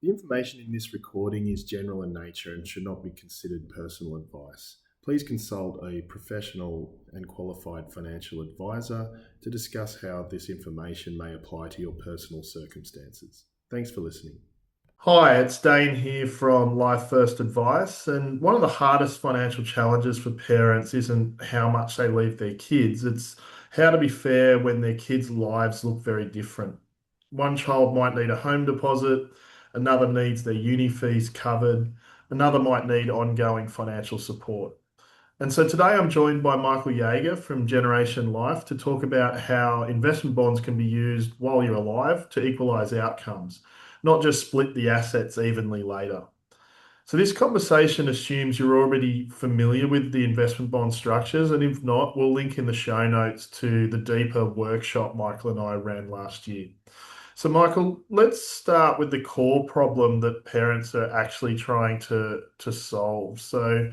The information in this recording is general in nature and should not be considered personal advice. Please consult a professional and qualified financial advisor to discuss how this information may apply to your personal circumstances. Thanks for listening. Hi, it's Dane here from Life First Advice. And one of the hardest financial challenges for parents isn't how much they leave their kids, it's how to be fair when their kids' lives look very different. One child might need a home deposit, another needs their uni fees covered, another might need ongoing financial support. And so today I'm joined by Michael Jaeger from Generation Life to talk about how investment bonds can be used while you're alive to equalise outcomes, not just split the assets evenly later. So this conversation assumes you're already familiar with the investment bond structures, and if not, we'll link in the show notes to the deeper workshop Michael and I ran last year. So Michael, let's start with the core problem that parents are actually trying to solve. So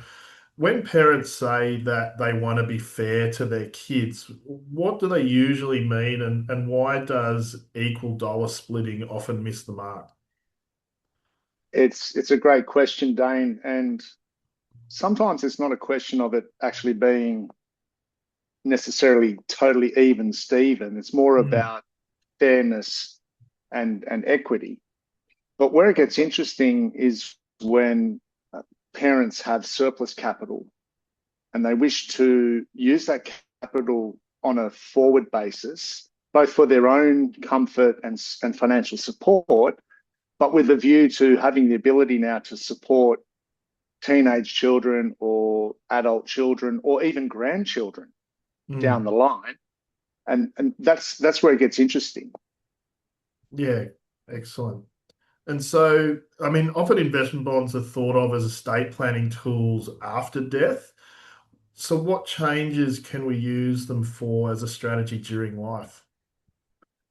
when parents say that they want to be fair to their kids, what do they usually mean, and why does equal dollar splitting often miss the mark? It's a great question, Dane, and sometimes it's not a question of it actually being necessarily totally even Steven. It's more Mm, about fairness and equity. But where it gets interesting is when parents have surplus capital and they wish to use that capital on a forward basis, both for their own comfort and financial support, but with a view to having the ability now to support teenage children or adult children or even grandchildren down mm. the line. And that's where it gets interesting. Yeah, excellent. And so, I mean, often investment bonds are thought of as estate planning tools after death. So, what changes can we use them for as a strategy during life?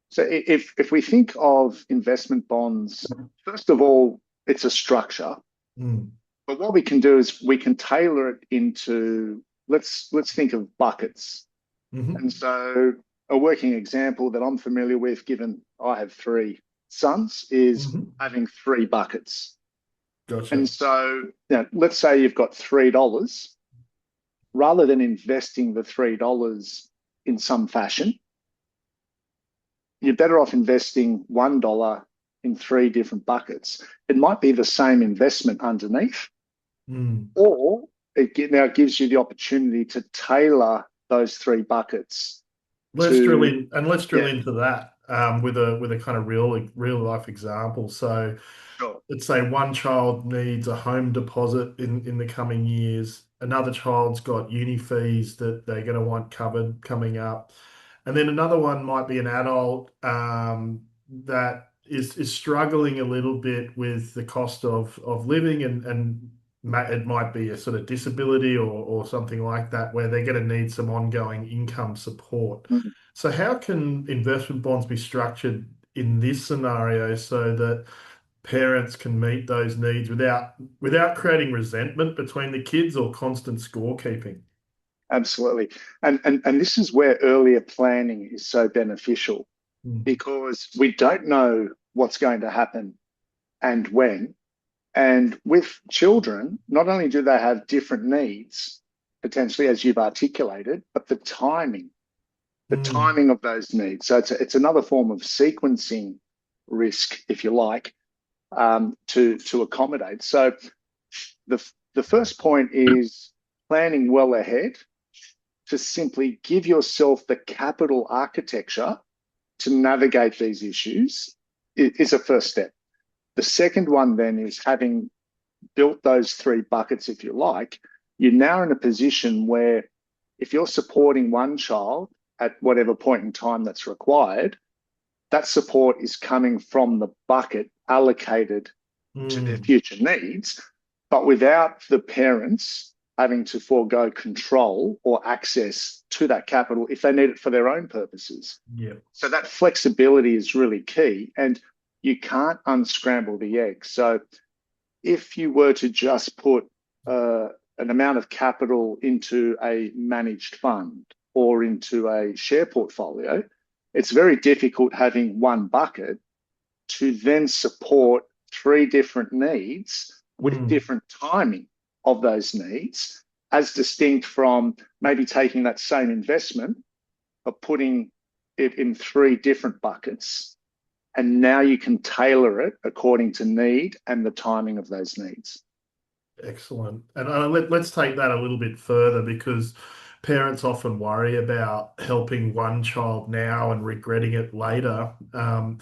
So if we think of investment bonds, first of all, it's a structure. Mm, But what we can do is we can tailor it into let's think of buckets. And hmm so a working example that I'm familiar with, given I have three sons, is hmm having three buckets. Gotcha. And so let's say you've got $3, rather than investing the $3 in some fashion, you're better off investing $1 in three different buckets. It might be the same investment underneath, Mm. or now gives you the opportunity to tailor those three buckets Let's drill to, in and let's drill yeah, into that with a kind of real life example. So, sure. let's say one child needs a home deposit in the coming years. Another child's got uni fees that they're going to want covered coming up. And then another one might be an adult that is struggling a little bit with the cost of living, and it might be a sort of disability or something like that where they're going to need some ongoing income support. Mm. So how can investment bonds be structured in this scenario so that parents can meet those needs without creating resentment between the kids or constant scorekeeping? Absolutely. And this is where earlier planning is so beneficial Mm. because we don't know what's going to happen and when. And with children, not only do they have different needs, potentially, as you've articulated, but the Mm. timing of those needs. So it's another form of sequencing risk, if you like, to accommodate. So the first point is planning well ahead to simply give yourself the capital architecture to navigate these issues is a first step. The second one then is having built those three buckets, if you like, you're now in a position where if you're supporting one child at whatever point in time that's required, that support is coming from the bucket allocated to their Mm. future needs, but without the parents having to forego control or access to that capital if they need it for their own purposes. Yeah. So that flexibility is really key, and you can't unscramble the egg. So if you were to just put an amount of capital into a managed fund or into a share portfolio, it's very difficult having one bucket to then support three different needs with Mm. different timing of those needs, as distinct from maybe taking that same investment but putting it in three different buckets. And now you can tailor it according to need and the timing of those needs. Excellent. And let's take that a little bit further because parents often worry about helping one child now and regretting it later. Are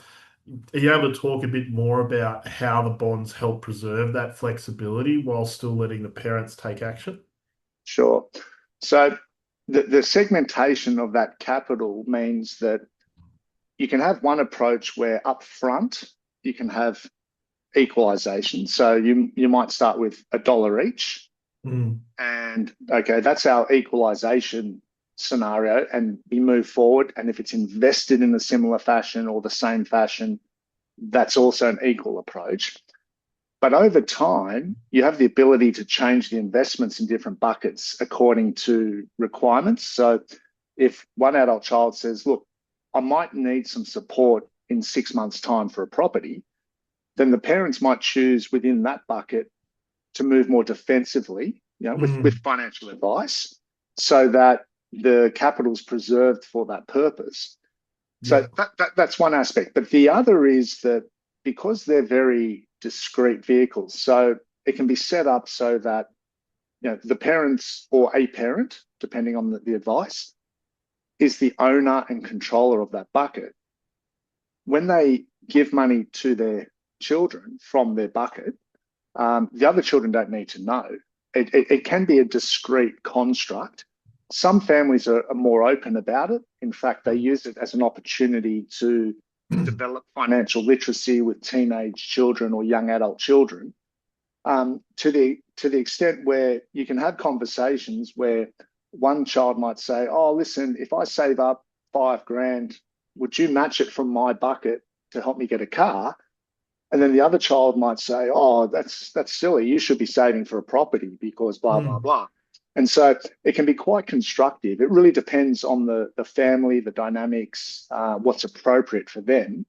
you able to talk a bit more about how the bonds help preserve that flexibility while still letting the parents take action? Sure. So the segmentation of that capital means that you can have one approach where upfront you can have equalisation. So you might start with $1 each, Mm. and okay, that's our equalisation scenario, and we move forward. And if it's invested in a similar fashion or the same fashion, that's also an equal approach. But over time, you have the ability to change the investments in different buckets according to requirements. So if one adult child says, look, I might need some support in 6 months' time for a property, then the parents might choose within that bucket to move more defensively, with Mm. financial advice, so that the capital is preserved for that purpose. So Yeah. that's one aspect. But the other is that because they're very discrete vehicles, so it can be set up so that the parents or a parent, depending on the advice, is the owner and controller of that bucket. When they give money to their children from their bucket, the other children don't need to know. It can be a discrete construct. Some families are more open about it. In fact, they use it as an opportunity to develop financial literacy with teenage children or young adult children, to the extent where you can have conversations where one child might say, "Oh, listen, if I save up 5 grand, would you match it from my bucket to help me get a car?" And then the other child might say, "Oh, that's silly. You should be saving for a property because blah blah Mm. blah." And so it can be quite constructive. It really depends on the family, the dynamics, what's appropriate for them.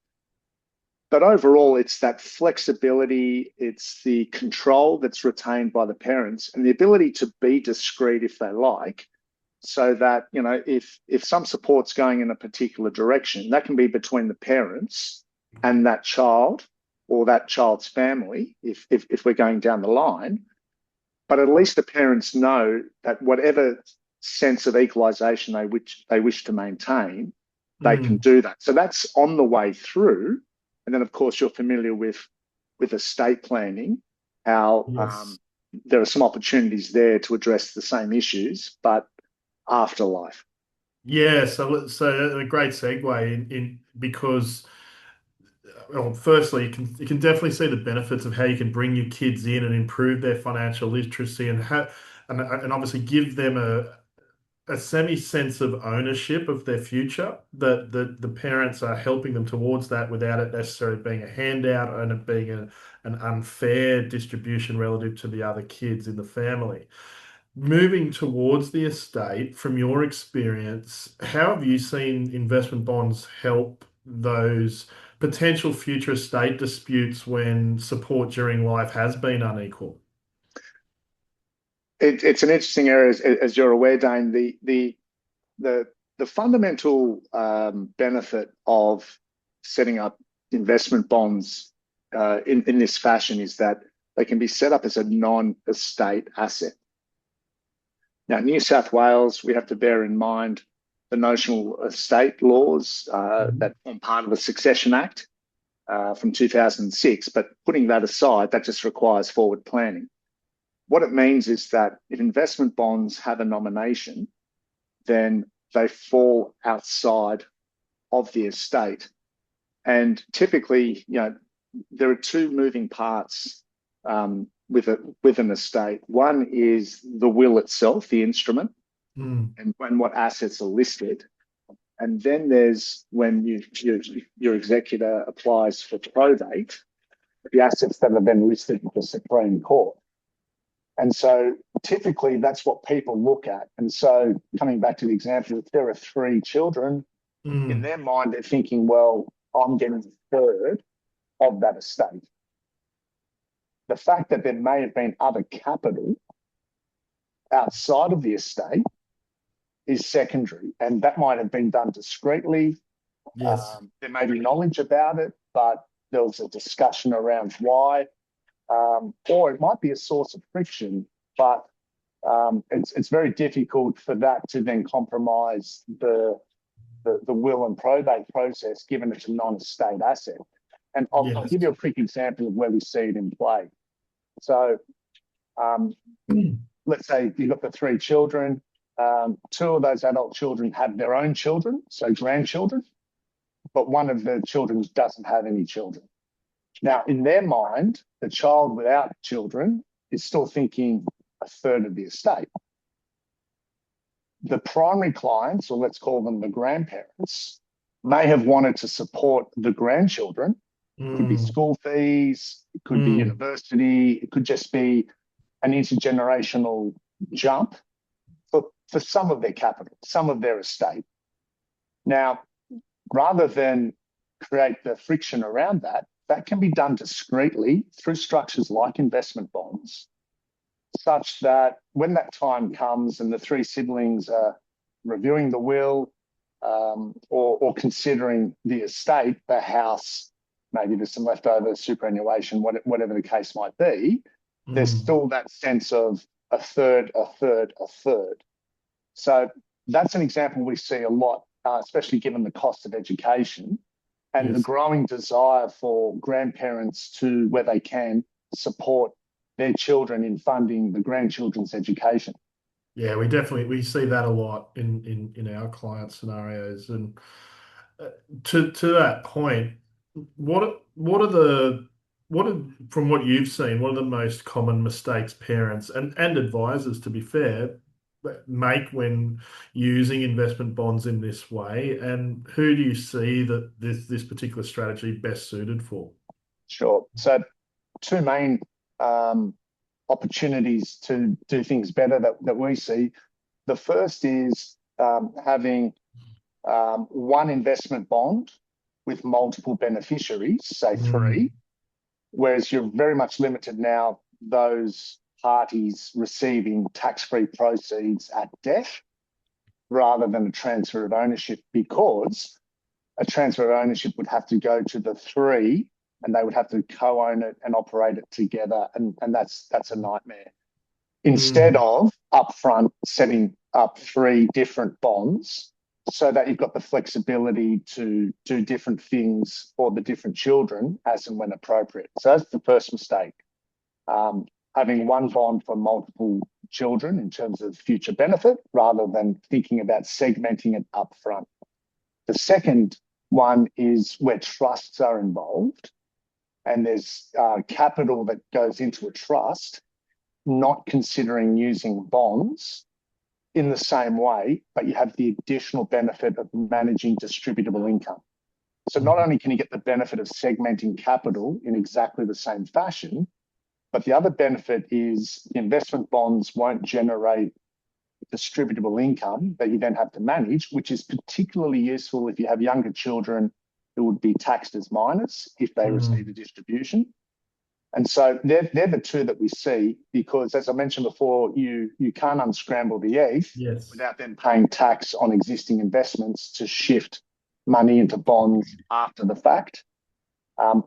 But overall, it's that flexibility, it's the control that's retained by the parents, and the ability to be discreet if they like, so that if some support's going in a particular direction, that can be between the parents and that child or that child's family, if we're going down the line. But at least the parents know that whatever sense of equalisation they wish to maintain, they can Mm. do that. So that's on the way through. And then, of course, you're familiar with estate planning, how Yes. there are some opportunities there to address the same issues, but afterlife. Yeah, so a great segue in because well, firstly, you can definitely see the benefits of how you can bring your kids in and improve their financial literacy and obviously give them a semi sense of ownership of their future that the parents are helping them towards that without it necessarily being a handout and it being an unfair distribution relative to the other kids in the family. Moving towards the estate, from your experience, how have you seen investment bonds help those potential future estate disputes when support during life has been unequal? It's an interesting area, as you're aware, Dane. The the fundamental benefit of setting up investment bonds in this fashion is that they can be set up as a non-estate asset. Now, New South Wales, we have to bear in mind the notional estate laws Mhm. that form part of the Succession Act from 2006. But putting that aside, that just requires forward planning. What it means is that if investment bonds have a nomination, then they fall outside of the estate. And typically, there are two moving parts with an estate. One is the will itself, the instrument, Mm. and what assets are listed. And then there's when your executor applies for probate, the assets that have been listed with the Supreme Court. And so typically that's what people look at. And so coming back to the example, if there are three children, in Mm. their mind, they're thinking, well, I'm getting a third of that estate. the fact that there may have been other capital outside of the estate is secondary, and that might have been done discreetly. Yes. There may be knowledge about it, but there was a discussion around why, or it might be a source of friction, but it's very difficult for that to then compromise the will and probate process, given it's a non-estate asset. And I'll give you a quick example of where we see it in play. So let's say you've got the 3 children. 2 of those adult children have their own children, so grandchildren, but one of the children doesn't have any children. Now, in their mind, the child without children is still thinking a third of the estate. The primary clients, or let's call them the grandparents, may have wanted to support the grandchildren. It could be school fees, it could be university, it could just be an intergenerational jump for some of their capital, some of their estate. Now, rather than create the friction around that, that can be done discreetly through structures like investment bonds, such that when that time comes and the 3 siblings are reviewing the will or considering the estate, the house, maybe there's some leftover superannuation, whatever the case might be, there's still that sense of a third, a third, a third. So that's an example we see a lot, especially given the cost of education and the growing desire for grandparents to, where they can, support their children in funding the grandchildren's education. Yeah, we see that a lot in our client scenarios. And to that point, from what you've seen, what are the most common mistakes parents and advisors, to be fair, make when using investment bonds in this way, and who do you see that this particular strategy best suited for? Sure. So 2 main opportunities to do things better that we see. The first is having one investment bond with multiple beneficiaries, say 3, whereas you're very much limited now, those parties receiving tax-free proceeds at death rather than a transfer of ownership, because a transfer of ownership would have to go to the 3 and they would have to co-own it and operate it together, and that's a nightmare. Instead of upfront setting up 3 different bonds so that you've got the flexibility to do different things for the different children as and when appropriate. So that's the first mistake. Having one bond for multiple children in terms of future benefit rather than thinking about segmenting it upfront. The second one is where trusts are involved and there's capital that goes into a trust, not considering using bonds in the same way, but you have the additional benefit of managing distributable income. So not only can you get the benefit of segmenting capital in exactly the same fashion, but the other benefit is the investment bonds won't generate distributable income that you then have to manage, which is particularly useful if you have younger children who would be taxed as minors if they receive a distribution. And so they're the 2 that we see, because as I mentioned before, you can't unscramble the egg without then paying tax on existing investments to shift money into bonds after the fact,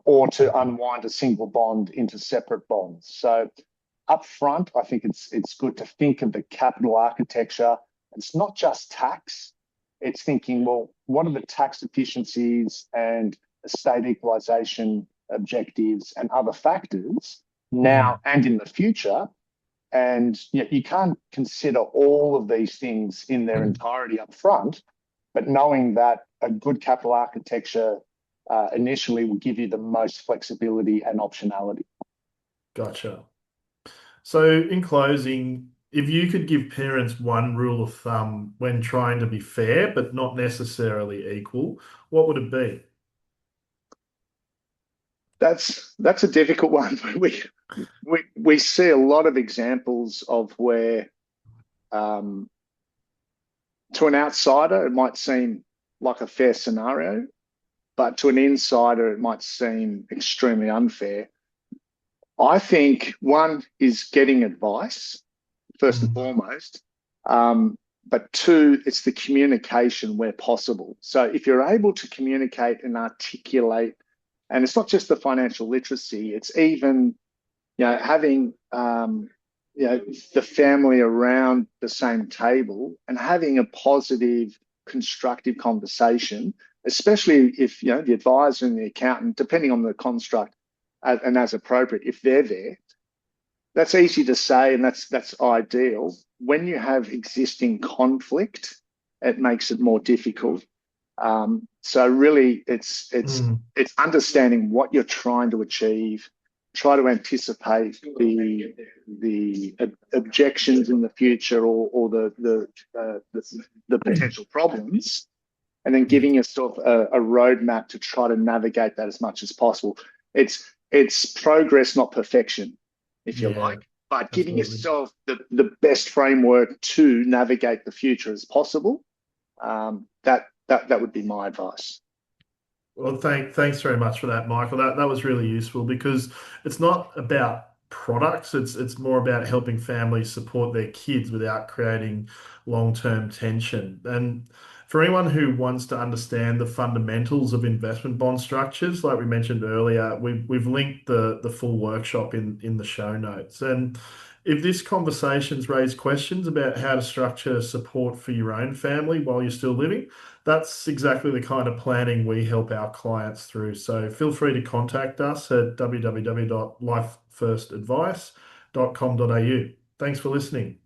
or to unwind a single bond into separate bonds. So up front, I think it's good to think of the capital architecture. It's not just tax. It's thinking, well, what are the tax efficiencies and estate equalisation objectives and other factors now and in the future? And yet you can't consider all of these things in their entirety up front, but knowing that a good capital architecture initially will give you the most flexibility and optionality. Gotcha. So in closing, if you could give parents one rule of thumb when trying to be fair but not necessarily equal, what would it be? That's a difficult one. We see a lot of examples of where, to an outsider, it might seem like a fair scenario, but to an insider, it might seem extremely unfair. I think one is getting advice first and Mm. foremost. But two, it's the communication where possible. So if you're able to communicate and articulate, and it's not just the financial literacy, it's even having the family around the same table and having a positive, constructive conversation, especially if the advisor and the accountant, depending on the construct, and as appropriate, if they're there. That's easy to say, and that's ideal. When you have existing conflict, it makes it more difficult. So really, Mm. it's understanding what you're trying to achieve, try to anticipate the objections in the future or the potential problems, and then Yeah. giving yourself a roadmap to try to navigate that as much as possible. It's progress, not perfection, if you Yeah, like, but giving absolutely. yourself the best framework to navigate the future as possible. That would be my advice. Well, thanks very much for that, Michael. That was really useful because it's not about products. It's more about helping families support their kids without creating long-term tension. And for anyone who wants to understand the fundamentals of investment bond structures, like we mentioned earlier, we've linked the full workshop in the show notes. And if this conversation's raised questions about how to structure support for your own family while you're still living, that's exactly the kind of planning we help our clients through. So feel free to contact us at www.lifefirstadvice.com.au. Thanks for listening.